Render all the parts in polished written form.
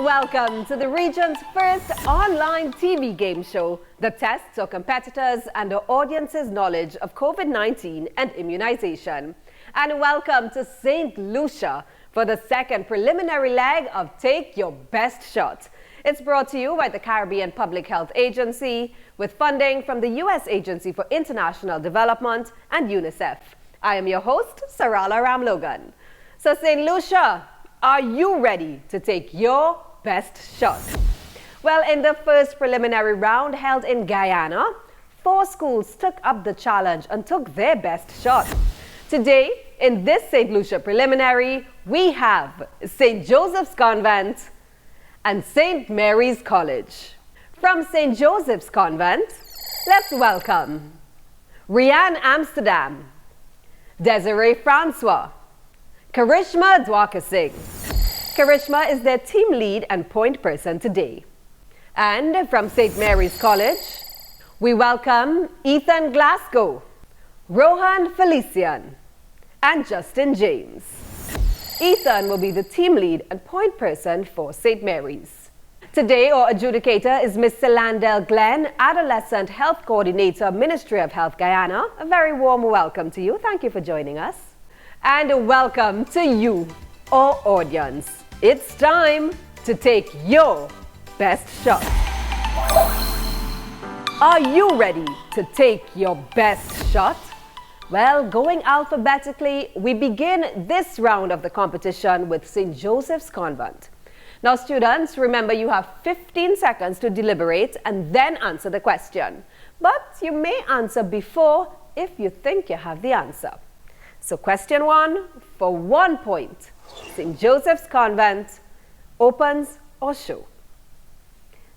welcome to the region's first online TV game show that tests our competitors and our audience's knowledge of COVID-19 and immunization. And welcome to St. Lucia for the second preliminary leg of Take Your Best Shot. It's brought to you by the Caribbean Public Health Agency with funding from the U.S. Agency for International Development and UNICEF. I am your host, Sarala Ramlogan. So St. Lucia, are you ready to take your best shot? Well, in the first preliminary round held in Guyana, 4 schools took up the challenge and took their best shot. Today, in this St. Lucia preliminary, we have St. Joseph's Convent and St. Mary's College. From St. Joseph's Convent, let's welcome Rianne Amsterdam, Desiree Francois, Karishma Dwaka Singh. Karishma is their team lead and point person today. And from St. Mary's College, we welcome Ethan Glasgow, Rohan Felician, and Justin James. Ethan will be the team lead and point person for St. Mary's. Today, our adjudicator is Ms. Celandel Glenn, Adolescent Health Coordinator, Ministry of Health, Guyana. A very warm welcome to you. Thank you for joining us. And welcome to you, our audience. It's time to take your best shot. Are you ready to take your best shot? Well, going alphabetically, we begin this round of the competition with St. Joseph's Convent. Now, students, remember you have 15 seconds to deliberate and then answer the question. But you may answer before if you think you have the answer. So question 1 for 1 point. St. Joseph's Convent, opens or show.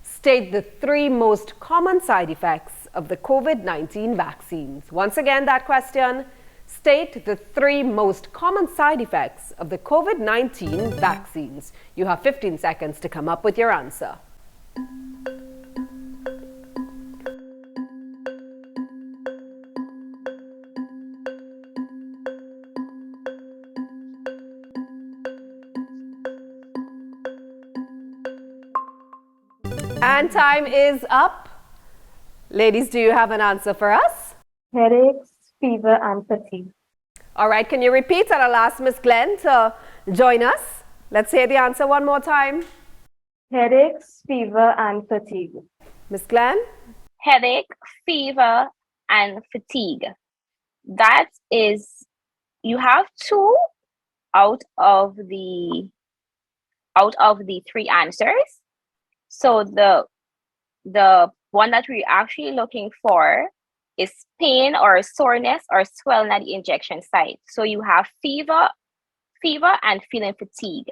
State the 3 most common side effects of the COVID-19 vaccines. Once again, that question. State the 3 most common side effects of the COVID-19 vaccines. You have 15 seconds to come up with your answer. And time is up. Ladies, do you have an answer for us? Headaches, fever, and fatigue. All right, can you repeat? And I'll ask Ms. Glenn to join us. Let's hear the answer one more time. Headaches, fever, and fatigue. Ms. Glenn? Headache, fever, and fatigue. That is, you have 2 out of the 3 answers. So the one that we're actually looking for is pain or soreness or swelling at the injection site. So you have fever and feeling fatigue.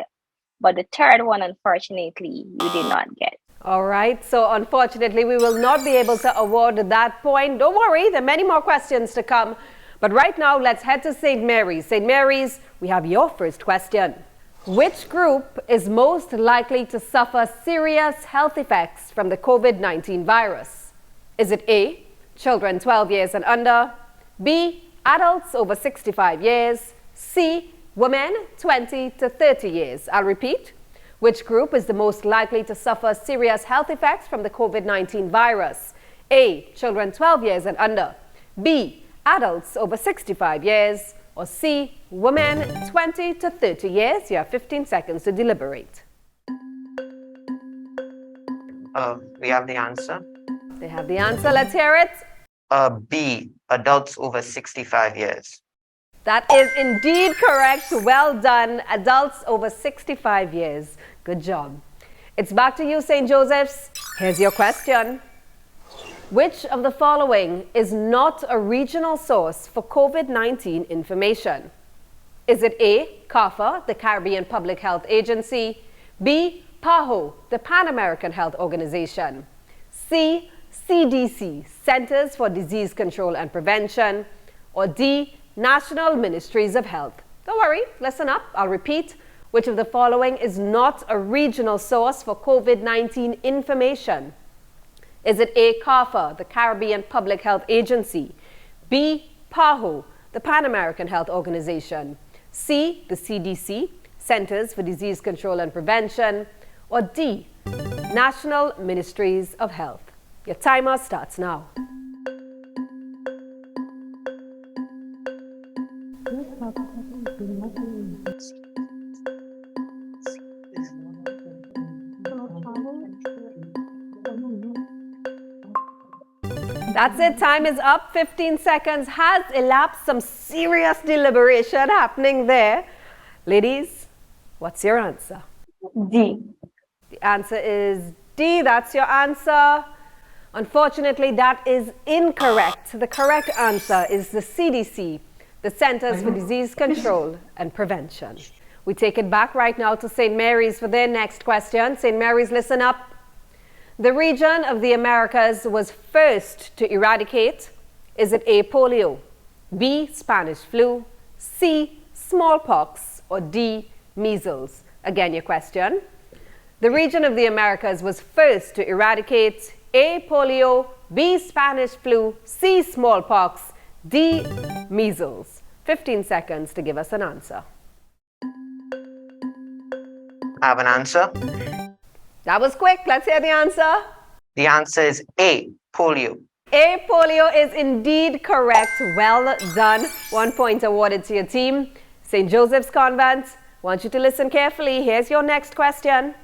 But the third one, unfortunately, you did not get. All right, so unfortunately, we will not be able to award that point. Don't worry, there are many more questions to come. But right now, let's head to St. Mary's. St. Mary's, we have your first question. Which group is most likely to suffer serious health effects from the COVID-19 virus? Is it A, children 12 years and under, B, adults over 65 years, C, women 20 to 30 years? I'll repeat. Which group is the most likely to suffer serious health effects from the COVID-19 virus? A, children 12 years and under, B, adults over 65 years, or C, women 20 to 30 years. You have 15 seconds to deliberate. We have the answer. They have the answer. Let's hear it. B, adults over 65 years. That is indeed correct. Well done. Adults over 65 years. Good job. It's back to you, St. Joseph's. Here's your question. Which of the following is not a regional source for COVID-19 information? Is it A, CARPHA, the Caribbean Public Health Agency, B, PAHO, the Pan American Health Organization, C, CDC, Centers for Disease Control and Prevention, or D, National Ministries of Health? Don't worry, listen up. I'll repeat. Which of the following is not a regional source for COVID-19 information? Is it A, CARPHA, the Caribbean Public Health Agency, B, PAHO, the Pan American Health Organization, C, the CDC, Centers for Disease Control and Prevention, or D, National Ministries of Health? Your timer starts now. That's it. Time is up. 15 seconds has elapsed. Some serious deliberation happening there. Ladies, what's your answer? D. The answer is D. That's your answer. Unfortunately, that is incorrect. The correct answer is the CDC, the Centers for Disease Control and Prevention. We take it back right now to St. Mary's for their next question. St. Mary's, listen up. The region of the Americas was first to eradicate. Is it A, polio, B, Spanish flu, C, smallpox, or D, measles? Again, your question. The region of the Americas was first to eradicate A, polio, B, Spanish flu, C, smallpox, D, measles. 15 seconds to give us an answer. I have an answer. That was quick. Let's hear the answer. The answer is A, polio. A, polio is indeed correct. Well done. 1 point awarded to your team. St. Joseph's Convent, want you to listen carefully. Here's your next question.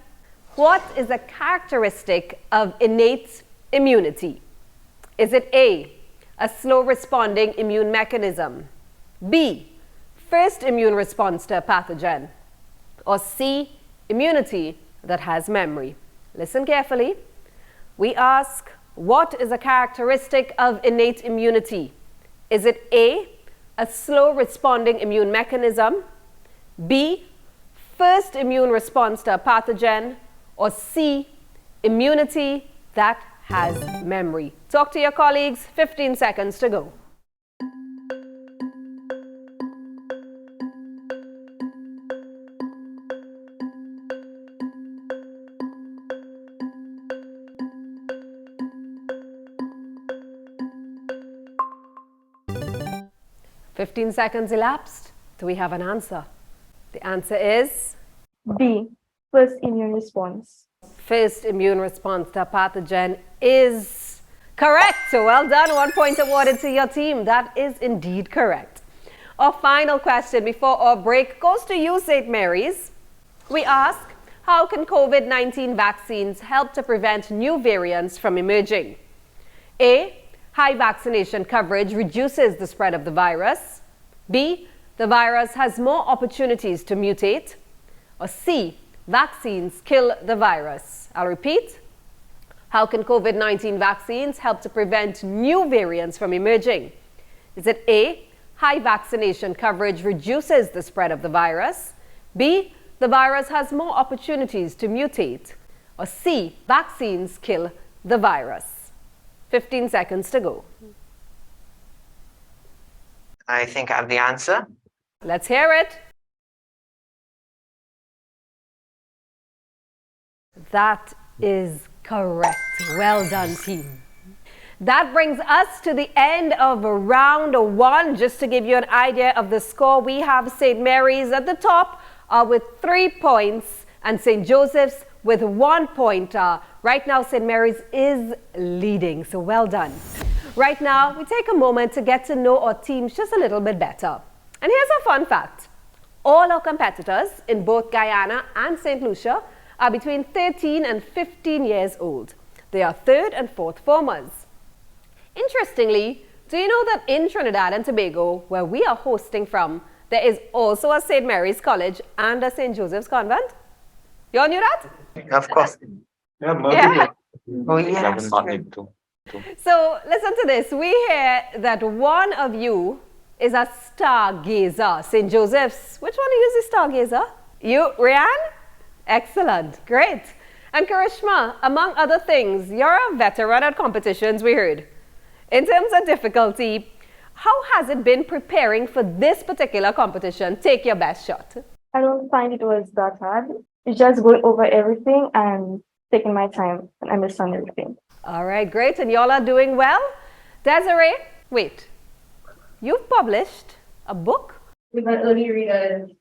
What is a characteristic of innate immunity? Is it A, a slow responding immune mechanism, B, first immune response to a pathogen, or C, immunity that has memory? Listen carefully. We ask, what is a characteristic of innate immunity? Is it A, a slow responding immune mechanism, B, first immune response to a pathogen, or C, immunity that has memory? Talk to your colleagues. 15 seconds to go. Fifteen seconds elapsed. Do we have an answer? The answer is B. First immune response. first immune response to a pathogen is correct. So well done. 1 point awarded to your team. That is indeed correct. Our final question before our break goes to you, St. Mary's. We ask, how can COVID-19 vaccines help to prevent new variants from emerging? A, high vaccination coverage reduces the spread of the virus. B, the virus has more opportunities to mutate. Or C, vaccines kill the virus. I'll repeat. How can COVID-19 vaccines help to prevent new variants from emerging? Is it A, high vaccination coverage reduces the spread of the virus? B, the virus has more opportunities to mutate? Or C, vaccines kill the virus? 15 seconds to go. I think I have the answer. Let's hear it. That is correct. Well done, team. That brings us to the end of round one. Just to give you an idea of the score, we have St. Mary's at the top with 3 points and St. Joseph's with 1 point. Right now, St. Mary's is leading, so well done. Right now, we take a moment to get to know our teams just a little bit better. And here's a fun fact. All our competitors in both Guyana and St. Lucia are between 13 and 15 years old. They are third and fourth formers. Interestingly, do you know that in Trinidad and Tobago, where we are hosting from, there is also a St. Mary's College and a St. Joseph's Convent? You all knew that? Of course. Yeah. Oh, yes. So listen to this. We hear that one of you is a stargazer. St. Joseph's. Which one of you is a stargazer? You, Rianne? Excellent. Great. And Karishma, among other things, you're a veteran at competitions, we heard. In terms of difficulty, how has it been preparing for this particular competition? Take your best shot. I don't find it was that hard. It's just going over everything and taking my time and understand everything. All right, great. And y'all are doing well. Desiree, wait. You've published a book? With my early readers.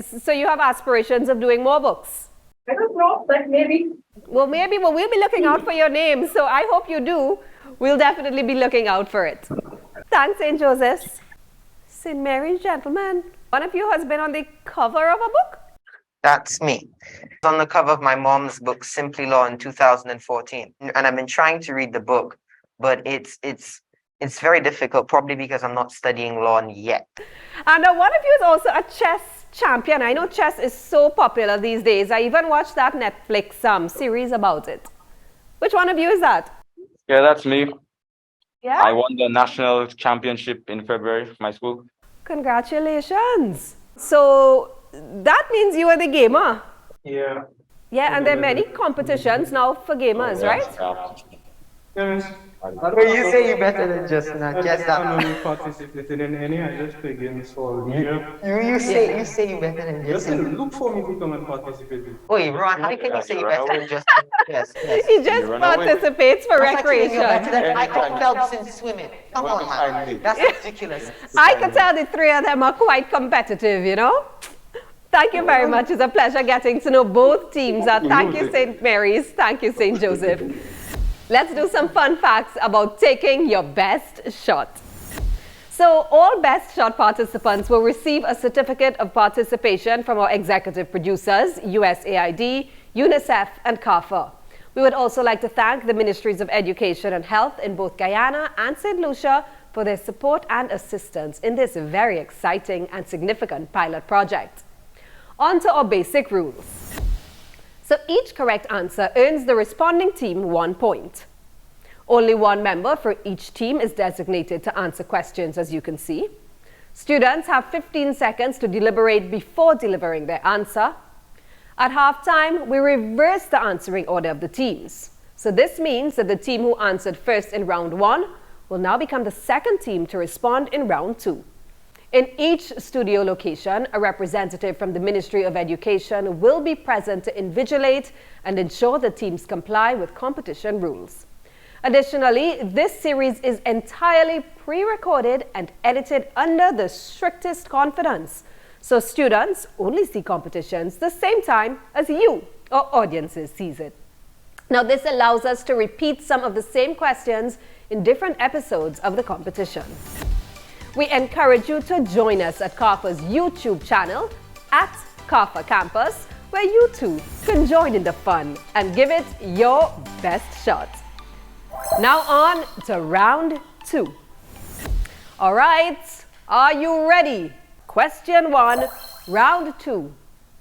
So you have aspirations of doing more books? I don't know, but maybe. Well, maybe we'll be looking out for your name, so I hope you do. We'll definitely be looking out for it. Thanks, St. Joseph's. St. Mary's, gentlemen. One of you has been on the cover of a book? That's me. It's on the cover of my mom's book, Simply Law, in 2014. And I've been trying to read the book, but it's very difficult, probably because I'm not studying law yet. And one of you is also a chess champion. I know chess is so popular these days. I even watched that Netflix series about it. Which one of you is that? Yeah, that's me. Yeah? I won the national championship in February, my school. Congratulations. So that means you are the gamer. Yeah. Yeah, and there are many competitions now for gamers, right? Yes. But you say you better than just not just I that. don't participate in any. I just play games for Lucia. You say you better than just. Just look for me to come and participate. Wait, Ron, how can you say you better than just yes? He just run away. participates for That's like saying you're better recreation. than Michael Phelps in swimming. Come on, man. That's ridiculous. I can tell the three of them are quite competitive, you know? Thank you very much. It's a pleasure getting to know both teams. Thank you, St. Mary's. Thank you, St. Joseph. Let's do some fun facts about taking your best shot. So all best shot participants will receive a certificate of participation from our executive producers, USAID, UNICEF, and CARPHA. We would also like to thank the Ministries of Education and Health in both Guyana and St. Lucia for their support and assistance in this very exciting and significant pilot project. On to our basic rules. So each correct answer earns the responding team 1 point. Only one member for each team is designated to answer questions, as you can see. Students have 15 seconds to deliberate before delivering their answer. At halftime, we reverse the answering order of the teams. So this means that the team who answered first in round 1 will now become the second team to respond in round 2. In each studio location, a representative from the Ministry of Education will be present to invigilate and ensure the teams comply with competition rules. Additionally, this series is entirely pre-recorded and edited under the strictest confidence, so students only see competitions the same time as you or audiences sees it. Now, this allows us to repeat some of the same questions in different episodes of the competition. We encourage you to join us at CARPHA's YouTube channel at CARPHA Campus, where you too can join in the fun and give it your best shot. Now on to round 2. All right, are you ready? Question 1, round 2,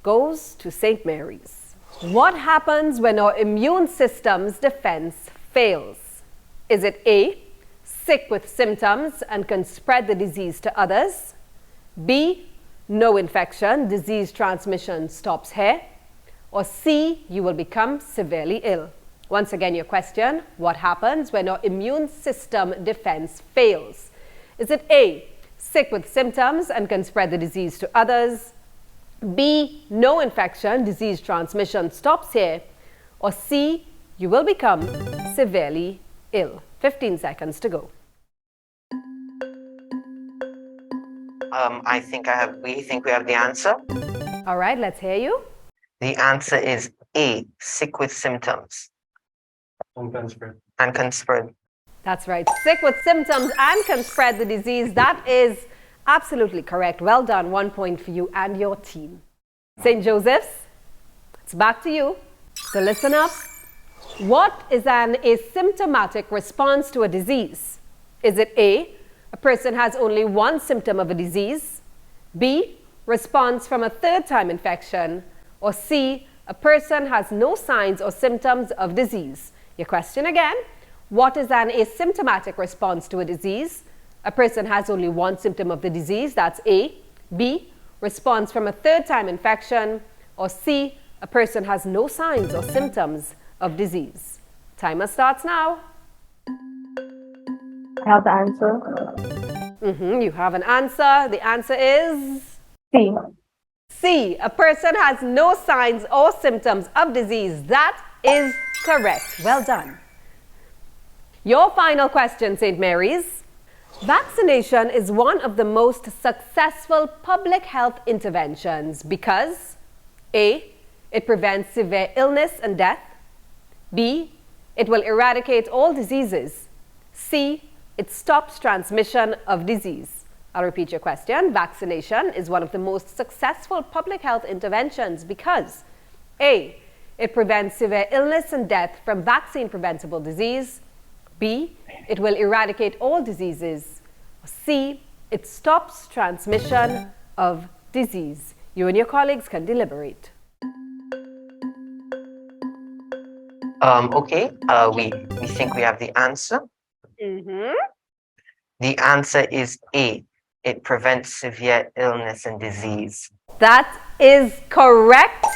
goes to St. Mary's. What happens when our immune system's defense fails? Is it A, sick with symptoms and can spread the disease to others? B, no infection, disease transmission stops here? Or C, you will become severely ill? Once again, your question, what happens when our immune system defense fails? Is it A, sick with symptoms and can spread the disease to others? B, no infection, disease transmission stops here? Or C, you will become severely ill? 15 seconds to go. We think we have the answer. All right, let's hear you. The answer is A, sick with symptoms and can spread. That's right. Sick with symptoms and can spread the disease. That is absolutely correct. Well done. 1 point for you and your team. St. Joseph's, it's back to you. So listen up. What is an asymptomatic response to a disease? Is it A, a person has only one symptom of a disease? B, response from a third-time infection? Or C, a person has no signs or symptoms of disease? Your question again, what is an asymptomatic response to a disease? A person has only one symptom of the disease, that's A. B, response from a third-time infection. Or C, a person has no signs or symptoms of disease. Timer starts now. I have the answer. You have an answer. The answer is C. C. A person has no signs or symptoms of disease. That is correct. Well done. Your final question, St. Mary's. Vaccination is one of the most successful public health interventions because A, it prevents severe illness and death. B, it will eradicate all diseases. C, it stops transmission of disease. I'll repeat your question. Vaccination is one of the most successful public health interventions because A, it prevents severe illness and death from vaccine-preventable disease. B, it will eradicate all diseases. C, it stops transmission of disease. You and your colleagues can deliberate. Okay, we think we have the answer. The answer is A. It prevents severe illness and disease. That is correct.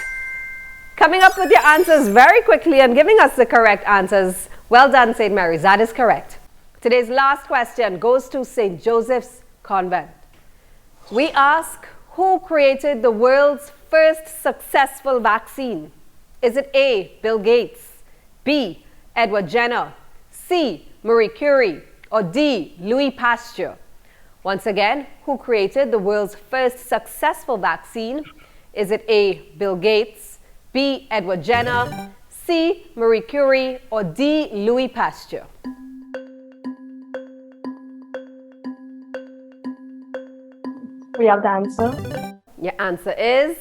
Coming up with your answers very quickly and giving us the correct answers. Well done, St. Mary's. That is correct. Today's last question goes to St. Joseph's Convent. We ask, who created the world's first successful vaccine? Is it A, Bill Gates, B, Edward Jenner, C, Marie Curie, or D, Louis Pasteur? Once again, who created the world's first successful vaccine? Is it A, Bill Gates, B, Edward Jenner, C, Marie Curie, or D, Louis Pasteur? We have the answer. Your answer is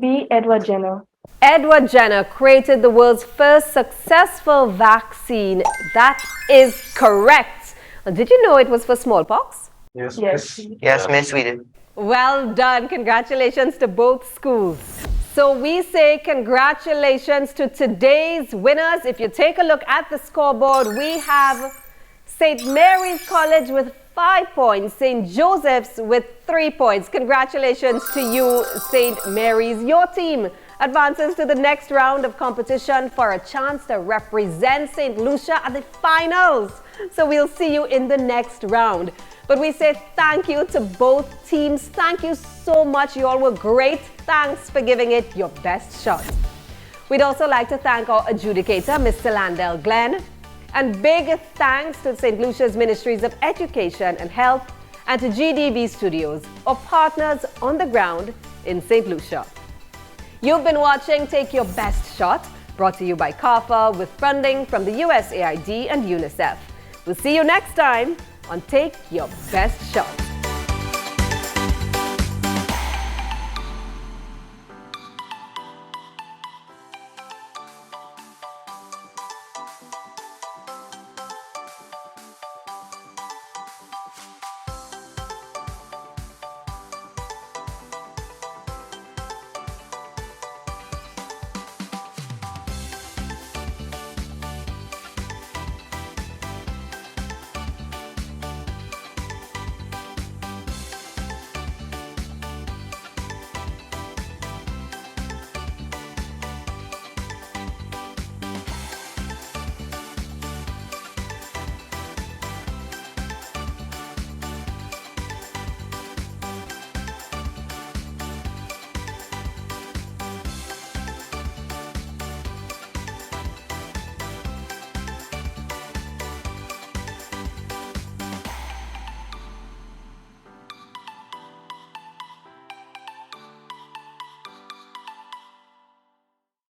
B. Edward Jenner. Edward Jenner created the world's first successful vaccine. That is correct. Did you know it was for smallpox? Yes, Yes. miss. Yes, Miss, we did. Well done. Congratulations to both schools. So we say congratulations to today's winners. If you take a look at the scoreboard, we have St. Mary's College with 5 points, St. Joseph's with 3 points. Congratulations to you, St. Mary's. Your team advances to the next round of competition for a chance to represent St. Lucia at the finals. So we'll see you in the next round. But we say thank you to both teams. Thank you so much. You all were great. Thanks for giving it your best shot. We'd also like to thank our adjudicator, Mr. Landell Glenn. And big thanks to St. Lucia's Ministries of Education and Health and to GDV Studios, our partners on the ground in St. Lucia. You've been watching Take Your Best Shot, brought to you by CARPA with funding from the USAID and UNICEF. We'll see you next time on Take Your Best Shot.